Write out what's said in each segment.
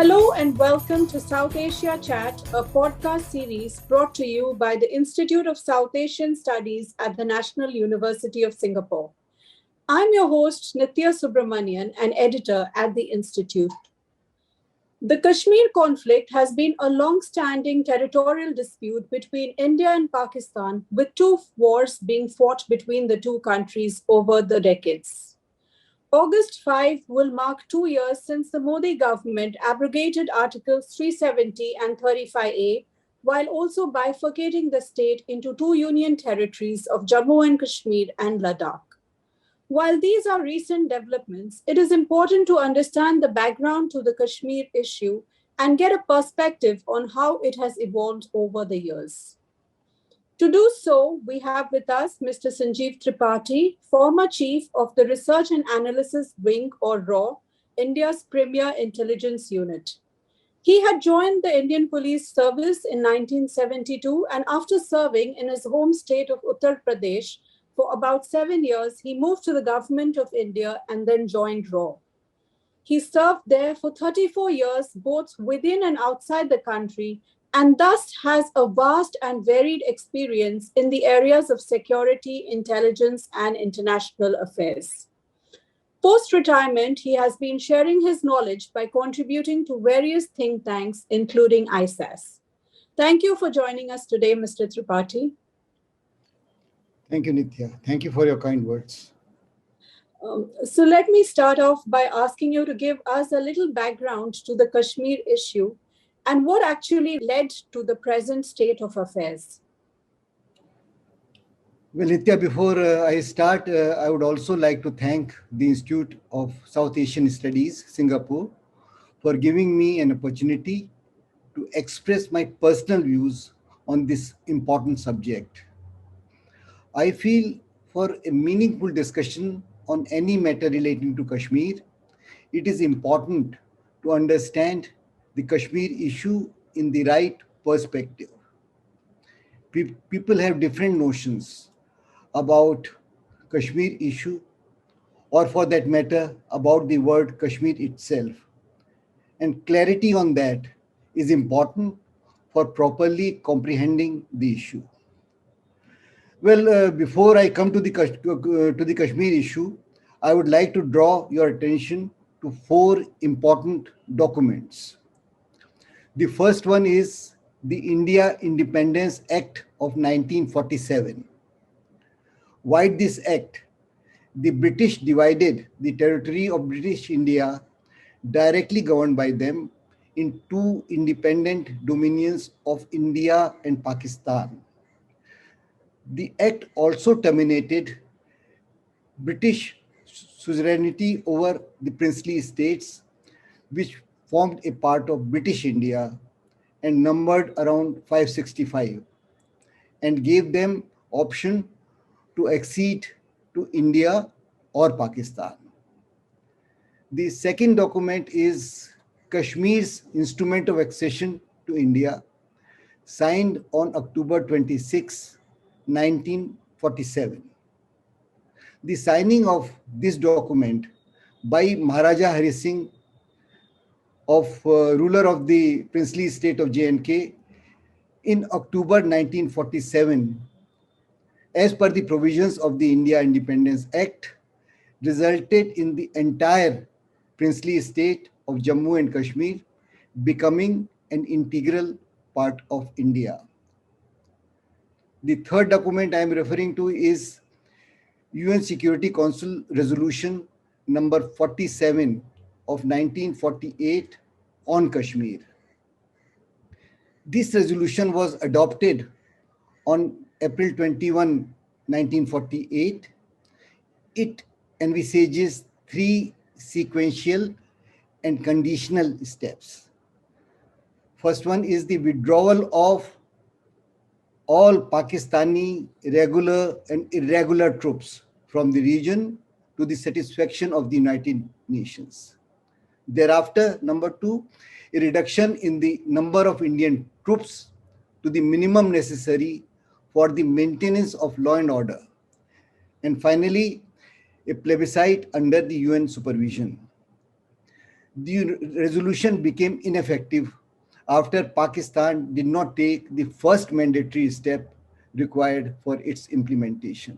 Hello and welcome to South Asia Chat, a podcast series brought to you by the Institute of South Asian Studies at the National University of Singapore. I'm your host, Nithya Subramanian, an editor at the Institute. The Kashmir conflict has been a long-standing territorial dispute between India and Pakistan, with two wars being fought between the two countries over the decades. August 5 will mark 2 years since the Modi government abrogated Articles 370 and 35A, while also bifurcating the state into two union territories of Jammu and Kashmir and Ladakh. While these are recent developments, it is important to understand the background to the Kashmir issue and get a perspective on how it has evolved over the years. To do so, we have with us Mr. Sanjeev Tripathi, former chief of the Research and Analysis Wing or RAW, India's premier intelligence unit. He had joined the Indian Police Service in 1972, and after serving in his home state of Uttar Pradesh for about 7 years, he moved to the government of India and then joined RAW. He served there for 34 years, both within and outside the country, and thus has a vast and varied experience in the areas of security, intelligence, and international affairs. Post-retirement, he has been sharing his knowledge by contributing to various think tanks, including ISAS. Thank you for joining us today, Mr. Tripathi. Thank you, Nithya. Thank you for your kind words. So let me start off by asking you to give us a little background to the Kashmir issue and what actually led to the present state of affairs. Well, Nithya, before I start, I would also like to thank the Institute of South Asian Studies, Singapore, for giving me an opportunity to express my personal views on this important subject. I feel for a meaningful discussion on any matter relating to Kashmir, it is important to understand the Kashmir issue in the right perspective. People have different notions about Kashmir issue, or for that matter, about the word Kashmir itself. And clarity on that is important for properly comprehending the issue. Well, before I come to the Kashmir issue, I would like to draw your attention to four important documents. The first one is the India Independence Act of 1947. Why this act? The British divided the territory of British India, directly governed by them, in two independent dominions of India and Pakistan. The act also terminated British suzerainty over the princely states, which formed a part of British India and numbered around 565, and gave them option to accede to India or Pakistan. The second document is Kashmir's Instrument of Accession to India, signed on October 26, 1947. The signing of this document by Maharaja Hari Singh, ruler of the princely state of J&K, in October 1947, as per the provisions of the India Independence Act, resulted in the entire princely state of Jammu and Kashmir becoming an integral part of India. The third document I am referring to is UN Security Council Resolution number 47 of 1948 on Kashmir. This resolution was adopted on April 21, 1948. It envisages three sequential and conditional steps. First one is the withdrawal of all Pakistani regular and irregular troops from the region to the satisfaction of the United Nations. Thereafter, number two, a reduction in the number of Indian troops to the minimum necessary for the maintenance of law and order. And finally, a plebiscite under the UN supervision. The resolution became ineffective after Pakistan did not take the first mandatory step required for its implementation.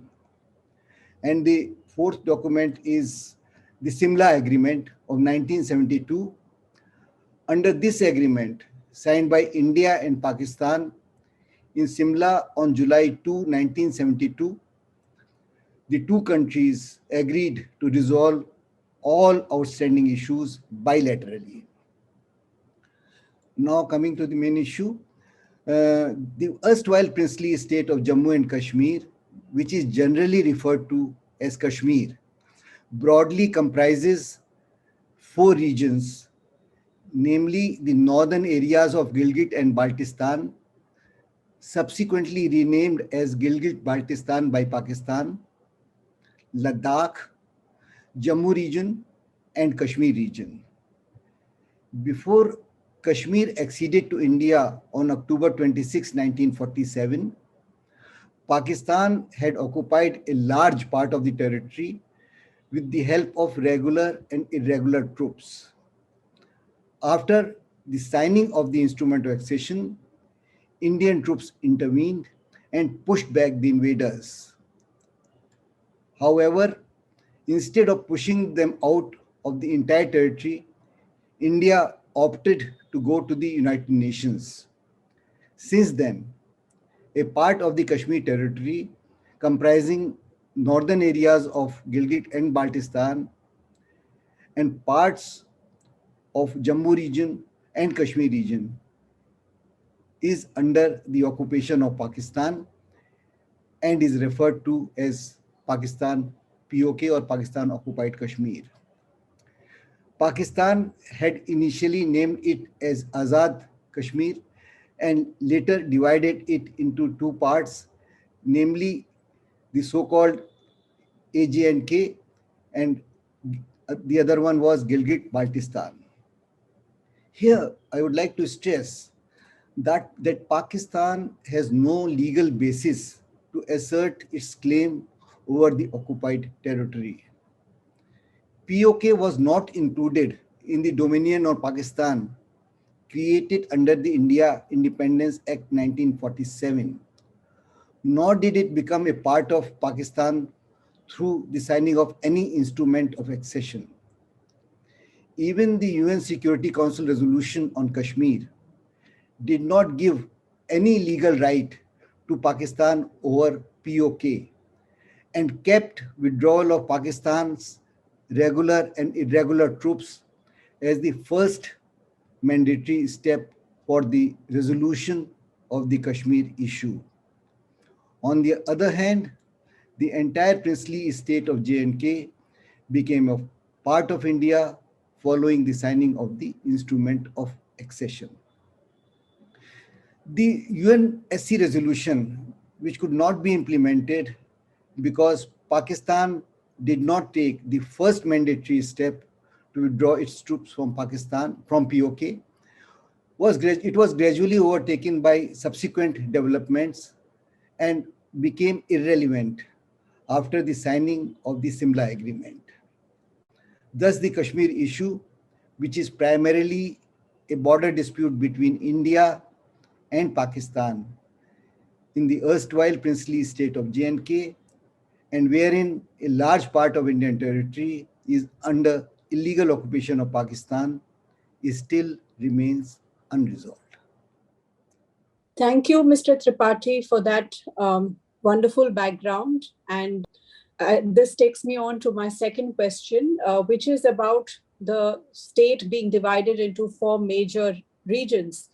And the fourth document is the Simla Agreement of 1972. Under this agreement, signed by India and Pakistan in Simla on July 2, 1972, the two countries agreed to resolve all outstanding issues bilaterally. Now, coming to the main issue, the erstwhile princely state of Jammu and Kashmir, which is generally referred to as Kashmir, broadly comprises four regions, namely the northern areas of Gilgit and Baltistan, subsequently renamed as Gilgit-Baltistan by Pakistan, Ladakh, Jammu region, and Kashmir region. Before Kashmir acceded to India on October 26, 1947, Pakistan had occupied a large part of the territory with the help of regular and irregular troops. After the signing of the instrument of accession, Indian troops intervened and pushed back the invaders. However, instead of pushing them out of the entire territory, India opted to go to the United Nations. Since then, a part of the Kashmir territory comprising northern areas of Gilgit and Baltistan and parts of Jammu region and Kashmir region is under the occupation of Pakistan and is referred to as Pakistan POK or Pakistan Occupied Kashmir. Pakistan had initially named it as Azad Kashmir and later divided it into two parts, namely the so-called AJ&K and the other one was Gilgit-Baltistan. Here, I would like to stress that Pakistan has no legal basis to assert its claim over the occupied territory. POK was not included in the Dominion of Pakistan created under the India Independence Act 1947, nor did it become a part of Pakistan through the signing of any instrument of accession. Even the UN Security Council resolution on Kashmir did not give any legal right to Pakistan over POK and kept withdrawal of Pakistan's regular and irregular troops as the first mandatory step for the resolution of the Kashmir issue. On the other hand, the entire princely state of J&K became a part of India following the signing of the instrument of accession. The UNSC resolution, which could not be implemented because Pakistan did not take the first mandatory step to withdraw its troops from Pakistan, from POK, was gradually overtaken by subsequent developments and became irrelevant after the signing of the Simla Agreement. Thus, the Kashmir issue, which is primarily a border dispute between India and Pakistan in the erstwhile princely state of J&K, and wherein a large part of Indian territory is under illegal occupation of Pakistan, still remains unresolved. Thank you, Mr. Tripathi, for that wonderful background. And this takes me on to my second question, which is about the state being divided into four major regions,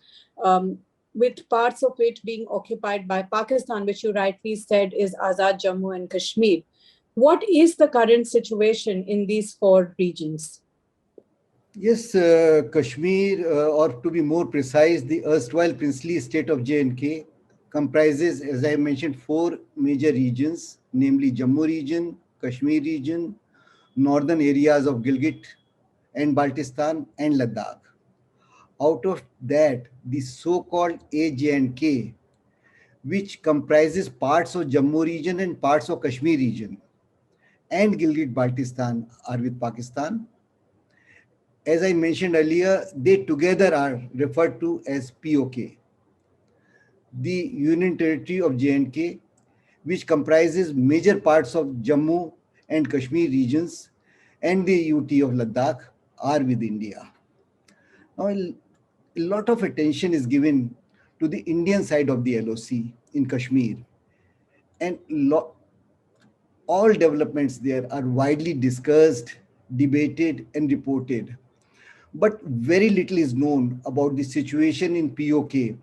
with parts of it being occupied by Pakistan, which you rightly said is Azad, Jammu, and Kashmir. What is the current situation in these four regions? Yes, Kashmir, or to be more precise, the erstwhile princely state of J&K comprises, as I mentioned, four major regions, namely Jammu region, Kashmir region, northern areas of Gilgit and Baltistan, and Ladakh. Out of that, the so-called AJ&K, which comprises parts of Jammu region and parts of Kashmir region, and Gilgit-Baltistan are with Pakistan. As I mentioned earlier, they together are referred to as POK, the Union Territory of J&K, which comprises major parts of Jammu and Kashmir regions and the UT of Ladakh, are with India. Now, a lot of attention is given to the Indian side of the LOC in Kashmir, and all developments there are widely discussed, debated, and reported. But very little is known about the situation in POK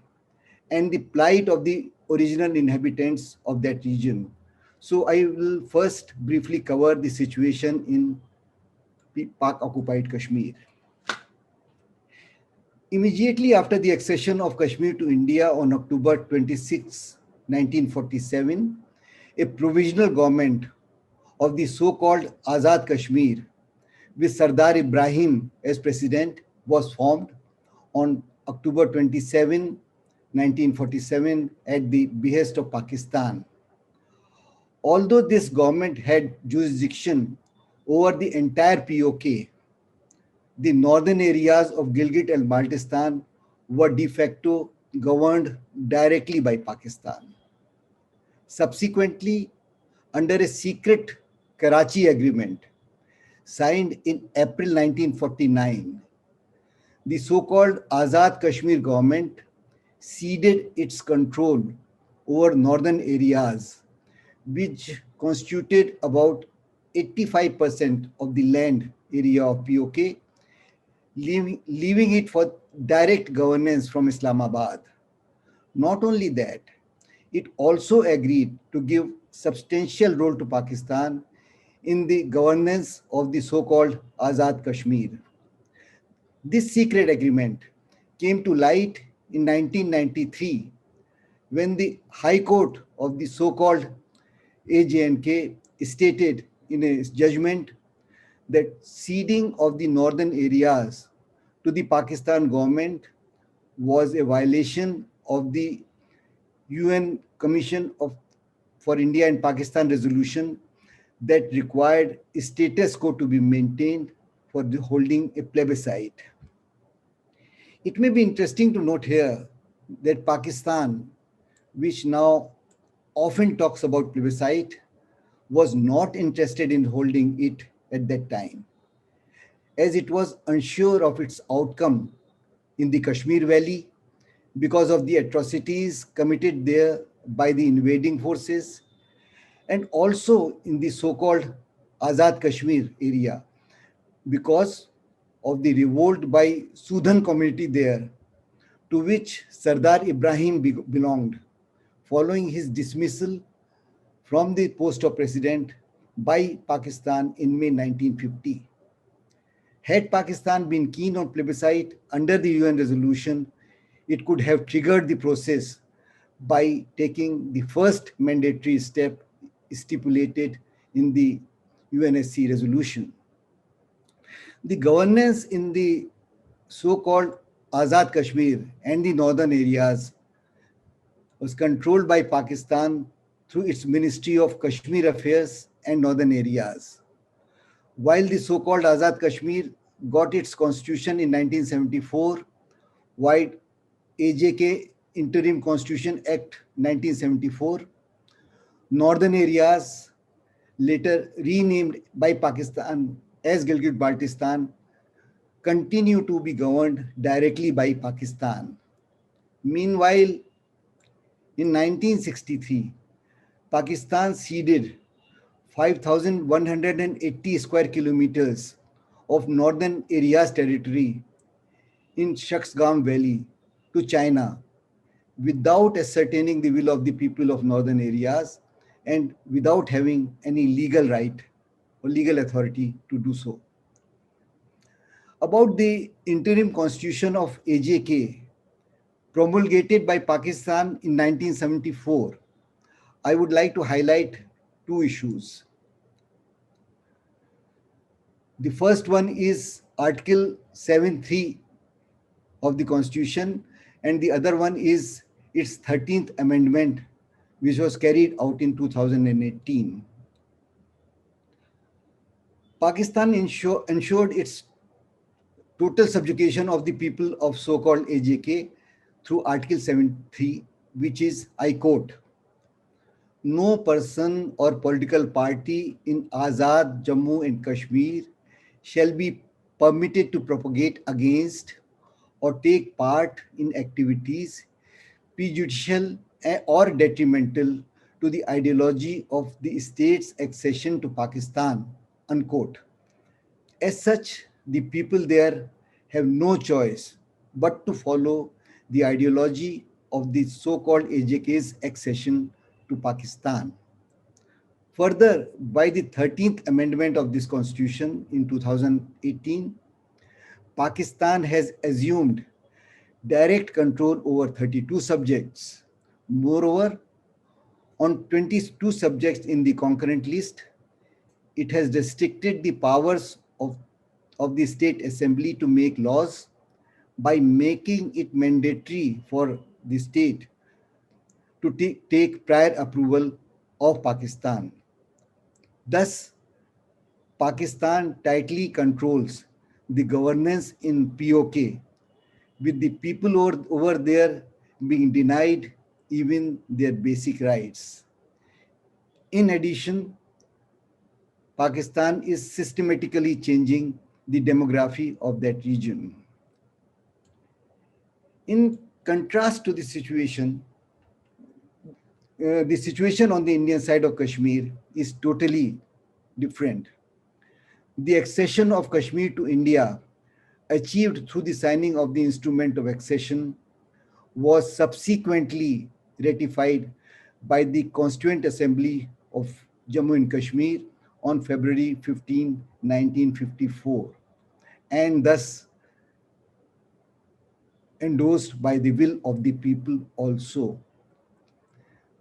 and the plight of the original inhabitants of that region. So I will first briefly cover the situation in Pak occupied Kashmir. Immediately after the accession of Kashmir to India on October 26, 1947, a provisional government of the so-called Azad Kashmir with Sardar Ibrahim as president was formed on October 27, 1947 at the behest of Pakistan. Although this government had jurisdiction over the entire POK, the northern areas of Gilgit and Baltistan were de facto governed directly by Pakistan. Subsequently, under a secret Karachi agreement signed in April 1949, the so-called Azad Kashmir government ceded its control over northern areas, which constituted about 85% of the land area of POK, leaving it for direct governance from Islamabad. Not only that, it also agreed to give substantial role to Pakistan in the governance of the so-called Azad Kashmir. This secret agreement came to light in 1993 when the High Court of the so-called AJ&K stated in a judgment that ceding of the northern areas to the Pakistan government was a violation of the UN Commission for India and Pakistan resolution that required a status quo to be maintained for holding a plebiscite. It may be interesting to note here that Pakistan, which now often talks about plebiscite, was not interested in holding it at that time, as it was unsure of its outcome in the Kashmir Valley because of the atrocities committed there by the invading forces, and also in the so-called Azad Kashmir area because of the revolt by Sudan community there, to which Sardar Ibrahim belonged, following his dismissal from the post of president by Pakistan in May 1950. Had Pakistan been keen on plebiscite under the UN resolution, it could have triggered the process by taking the first mandatory step stipulated in the UNSC resolution. The governance in the so-called Azad Kashmir and the northern areas was controlled by Pakistan through its Ministry of Kashmir Affairs and Northern Areas. While the so-called Azad Kashmir got its constitution in 1974, while AJK Interim Constitution Act 1974, northern areas, later renamed by Pakistan as Gilgit-Baltistan, continue to be governed directly by Pakistan. Meanwhile, in 1963, Pakistan ceded 5,180 square kilometers of northern areas territory in Shaksgam Valley to China without ascertaining the will of the people of northern areas and without having any legal right or legal authority to do so. About the interim constitution of AJK promulgated by Pakistan in 1974, I would like to highlight two issues. The first one is Article 7(3) of the Constitution, and the other one is its 13th Amendment, which was carried out in 2018. Pakistan ensured its total subjugation of the people of so-called AJK through Article 73, which is, I quote, no person or political party in Azad, Jammu and Kashmir shall be permitted to propagate against or take part in activities prejudicial or detrimental to the ideology of the state's accession to Pakistan, unquote. As such, the people there have no choice but to follow the ideology of the so-called AJK's accession to Pakistan. Further, by the 13th Amendment of this Constitution in 2018, Pakistan has assumed direct control over 32 subjects. Moreover, on 22 subjects in the concurrent list, it has restricted the powers of the State Assembly to make laws by making it mandatory for the state to take prior approval of Pakistan. Thus, Pakistan tightly controls the governance in POK, with the people over there being denied even their basic rights. In addition, Pakistan is systematically changing the demography of that region. In contrast to the situation on the Indian side of Kashmir is totally different. The accession of Kashmir to India, achieved through the signing of the Instrument of Accession, was subsequently ratified by the Constituent Assembly of Jammu and Kashmir on February 15, 1954, and thus endorsed by the will of the people also.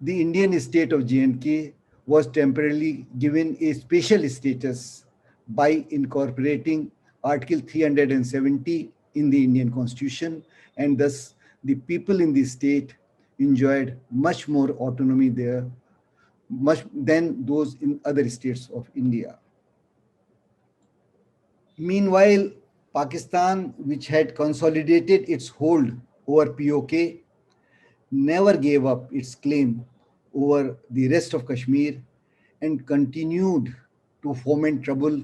The Indian state of J&K was temporarily given a special status by incorporating Article 370 in the Indian Constitution, and thus the people in the state enjoyed much more autonomy there much than those in other states of India. Meanwhile, Pakistan, which had consolidated its hold over POK, never gave up its claim over the rest of Kashmir and continued to foment trouble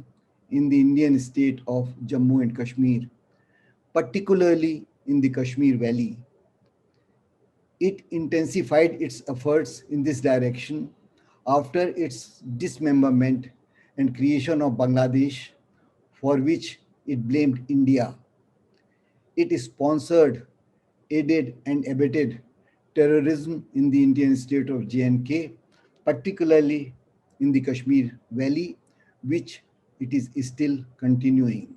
in the Indian state of Jammu and Kashmir, particularly in the Kashmir Valley. It intensified its efforts in this direction after its dismemberment and creation of Bangladesh, for which it blamed India. It sponsored, aided, and abetted terrorism in the Indian state of J&K, particularly in the Kashmir Valley, which it is still continuing.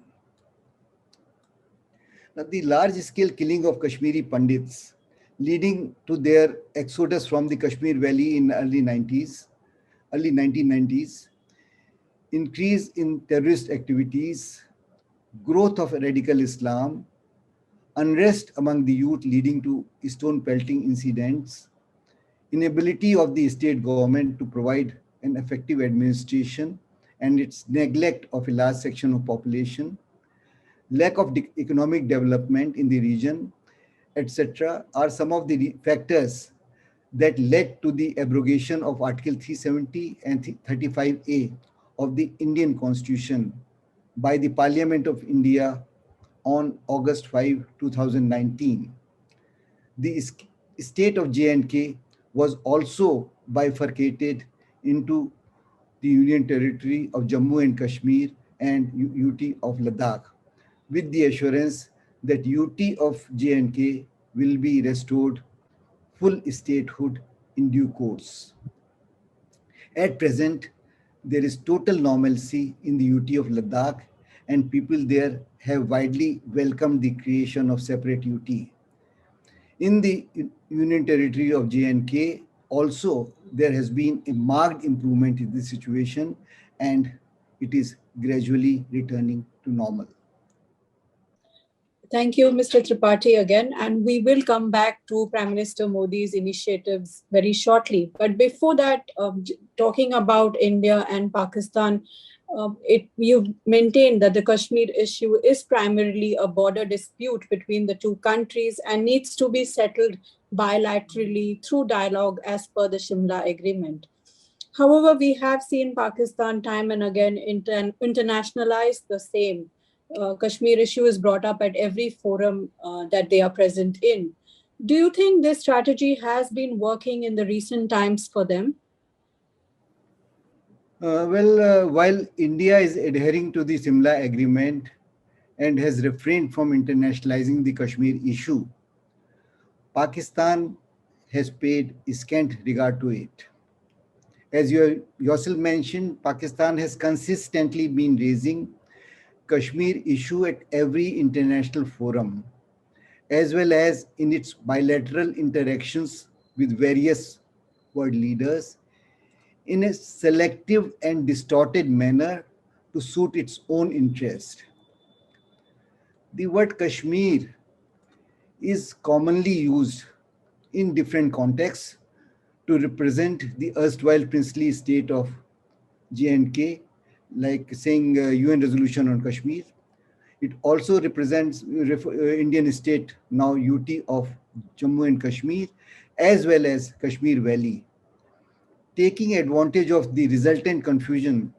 Now, the large-scale killing of Kashmiri Pandits, leading to their exodus from the Kashmir Valley in early 1990s, increase in terrorist activities, growth of radical Islam, unrest among the youth leading to stone pelting incidents, inability of the state government to provide an effective administration, and its neglect of a large section of population, lack of economic development in the region, etc., are some of the factors that led to the abrogation of Article 370 and 35A of the Indian Constitution by the Parliament of India on August 5, 2019. The state of J&K was also bifurcated into the Union Territory of Jammu and Kashmir and UT of Ladakh, with the assurance that UT of J&K will be restored full statehood in due course. At present, there is total normalcy in the UT of Ladakh, and people there have widely welcomed the creation of separate UT. In the Union Territory of J&K, also, there has been a marked improvement in this situation, and it is gradually returning to normal. Thank you, Mr. Tripathi, again. And we will come back to Prime Minister Modi's initiatives very shortly. But before that, talking about India and Pakistan, You've maintained that the Kashmir issue is primarily a border dispute between the two countries and needs to be settled bilaterally through dialogue as per the Shimla Agreement. However, we have seen Pakistan time and again internationalize the same. Kashmir issue is brought up at every forum that they are present in. Do you think this strategy has been working in the recent times for them? While India is adhering to the Simla Agreement and has refrained from internationalizing the Kashmir issue, Pakistan has paid scant regard to it. As you yourself mentioned, Pakistan has consistently been raising Kashmir issue at every international forum, as well as in its bilateral interactions with various world leaders in a selective and distorted manner to suit its own interest. The word Kashmir is commonly used in different contexts to represent the erstwhile princely state of J&K, like saying UN resolution on Kashmir. It also represents Indian state, now UT of Jammu and Kashmir, as well as Kashmir Valley. Taking advantage of the resultant confusion,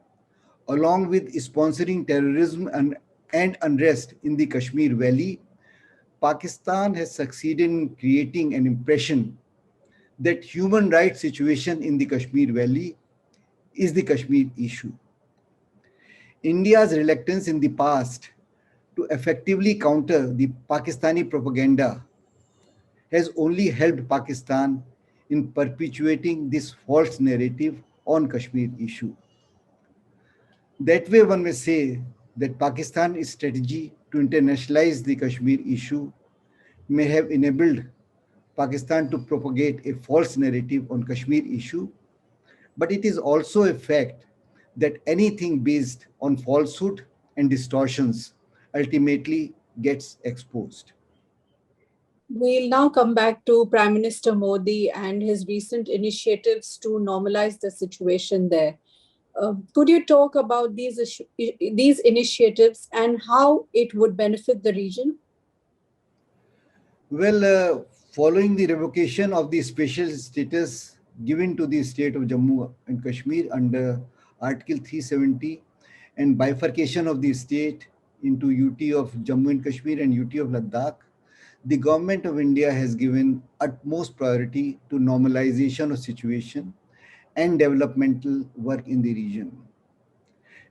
along with sponsoring terrorism and unrest in the Kashmir Valley, Pakistan has succeeded in creating an impression that human rights situation in the Kashmir Valley is the Kashmir issue. India's reluctance in the past to effectively counter the Pakistani propaganda has only helped Pakistan in perpetuating this false narrative on Kashmir issue. That way, one may say that Pakistan's strategy to internationalize the Kashmir issue may have enabled Pakistan to propagate a false narrative on Kashmir issue, but it is also a fact that anything based on falsehood and distortions ultimately gets exposed. We'll now come back to Prime Minister Modi and his recent initiatives to normalize the situation there. Could you talk about these initiatives and how it would benefit the region? Well, following the revocation of the special status given to the state of Jammu and Kashmir under Article 370 and bifurcation of the state into UT of Jammu and Kashmir and UT of Ladakh, the government of India has given utmost priority to normalization of situation and developmental work in the region.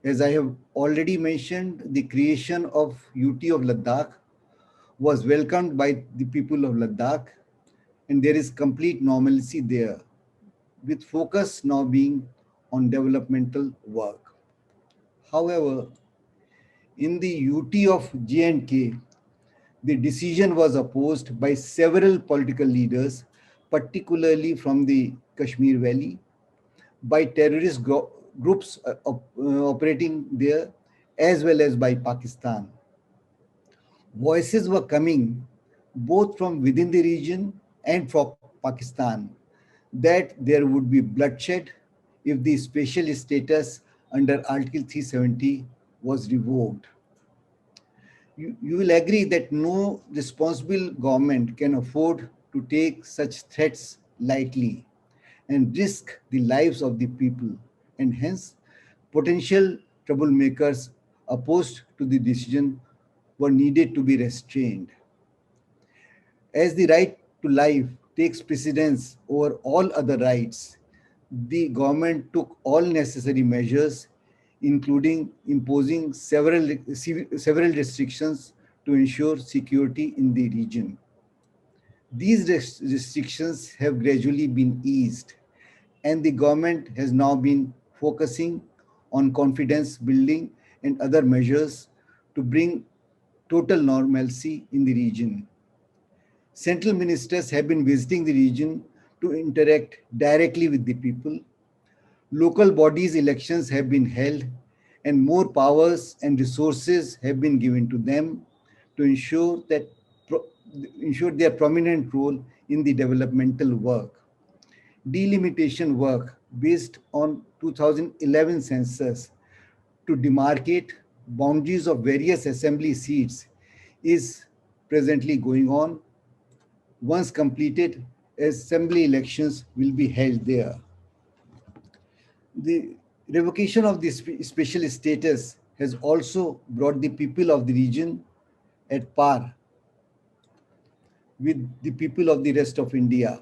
As I have already mentioned, the creation of UT of Ladakh was welcomed by the people of Ladakh, and there is complete normalcy there, with focus now being on developmental work. However, in the UT of J&K, the decision was opposed by several political leaders, particularly from the Kashmir Valley, by terrorist groups operating there, as well as by Pakistan. Voices were coming both from within the region and from Pakistan that there would be bloodshed if the special status under Article 370 was revoked. You will agree that no responsible government can afford to take such threats lightly and risk the lives of the people, and hence potential troublemakers opposed to the decision were needed to be restrained. As the right to life takes precedence over all other rights, the government took all necessary measures, including imposing several restrictions to ensure security in the region. These restrictions have gradually been eased, and the government has now been focusing on confidence building and other measures to bring total normalcy in the region. Central ministers have been visiting the region to interact directly with the people. Local bodies elections have been held, and more powers and resources have been given to them to ensure their prominent role in the developmental work. Delimitation work based on 2011 census to demarcate boundaries of various assembly seats is presently going on. Once completed, assembly elections will be held there. The revocation of the special status has also brought the people of the region at par with the people of the rest of India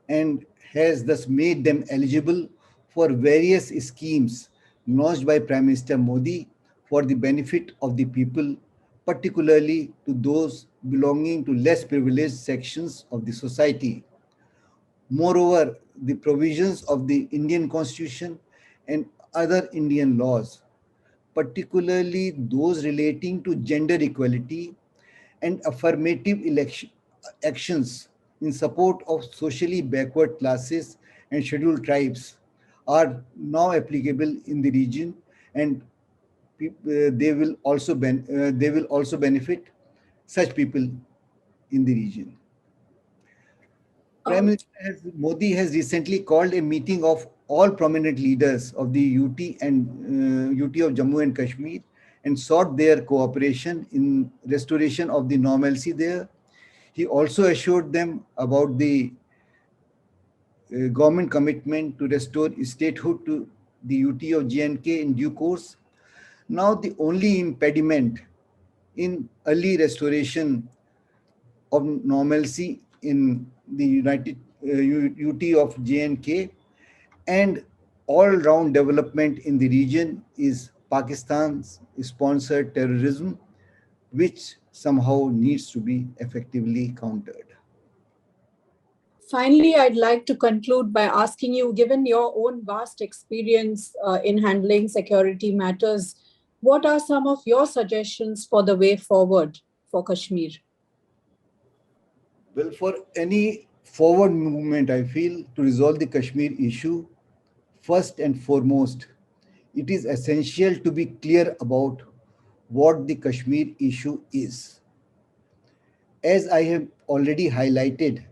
and has thus made them eligible for various schemes launched by Prime Minister Modi for the benefit of the people, particularly to those belonging to less privileged sections of the society. Moreover, the provisions of the Indian Constitution and other Indian laws, particularly those relating to gender equality and affirmative actions in support of socially backward classes and scheduled tribes, are now applicable in the region, and they will also benefit such people in the region. Um, Modi has recently called a meeting of all prominent leaders of the UT and UT of Jammu and Kashmir and sought their cooperation in restoration of the normalcy there. He also assured them about the government commitment to restore statehood to the UT of J&K in due course. Now, the only impediment in early restoration of normalcy in the UT of J&K and all-round development in the region is Pakistan's sponsored terrorism, which somehow needs to be effectively countered. Finally, I'd like to conclude by asking you, given your own vast experience in handling security matters, what are some of your suggestions for the way forward for Kashmir? Well, for any forward movement, I feel, to resolve the Kashmir issue, first and foremost, it is essential to be clear about what the Kashmir issue is. As I have already highlighted,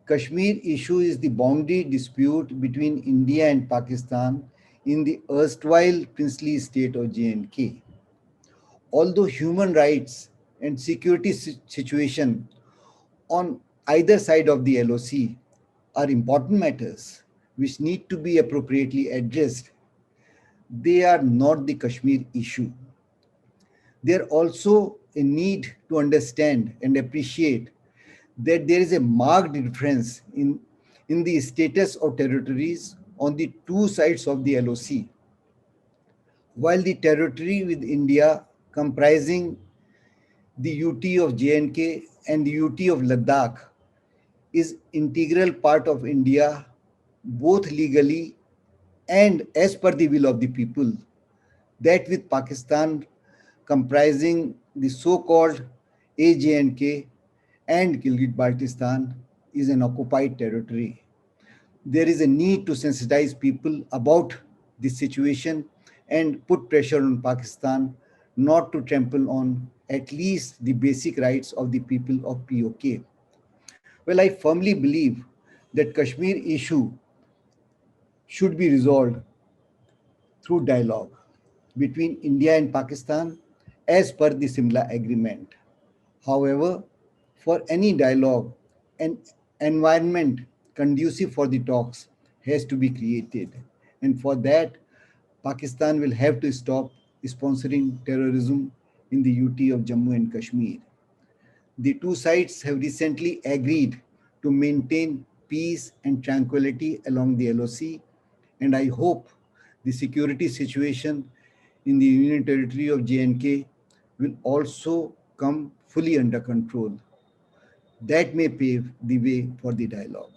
Kashmir issue is the boundary dispute between India and Pakistan in the erstwhile princely state of J&K. Although human rights and security situation on either side of the LOC are important matters which need to be appropriately addressed, they are not the Kashmir issue. There also a need to understand and appreciate that there is a marked difference in the status of territories on the two sides of the LOC. While the territory with India comprising the UT of J&K and the UT of Ladakh is integral part of India, both legally and as per the will of the people, that with Pakistan comprising the so-called AJ&K and Gilgit-Baltistan is an occupied territory. There is a need to sensitize people about this situation and put pressure on Pakistan not to trample on at least the basic rights of the people of POK. Well, I firmly believe that Kashmir issue should be resolved through dialogue between India and Pakistan as per the Simla Agreement. However, for any dialogue, an environment conducive for the talks has to be created. And for that, Pakistan will have to stop sponsoring terrorism in the UT of Jammu and Kashmir. The two sides have recently agreed to maintain peace and tranquility along the LOC, and I hope the security situation in the Union Territory of J&K will also come fully under control. That may pave the way for the dialogue.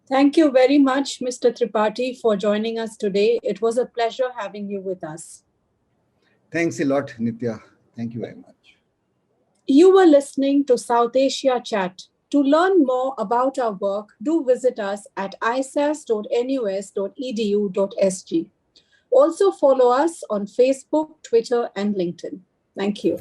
Thank you very much, Mr. Tripathi, for joining us today. It was a pleasure having you with us. Thanks a lot, Nitya. Thank you very much. You were listening to South Asia Chat. To learn more about our work, do visit us at isas.nus.edu.sg. Also follow us on Facebook, Twitter, and LinkedIn. Thank you.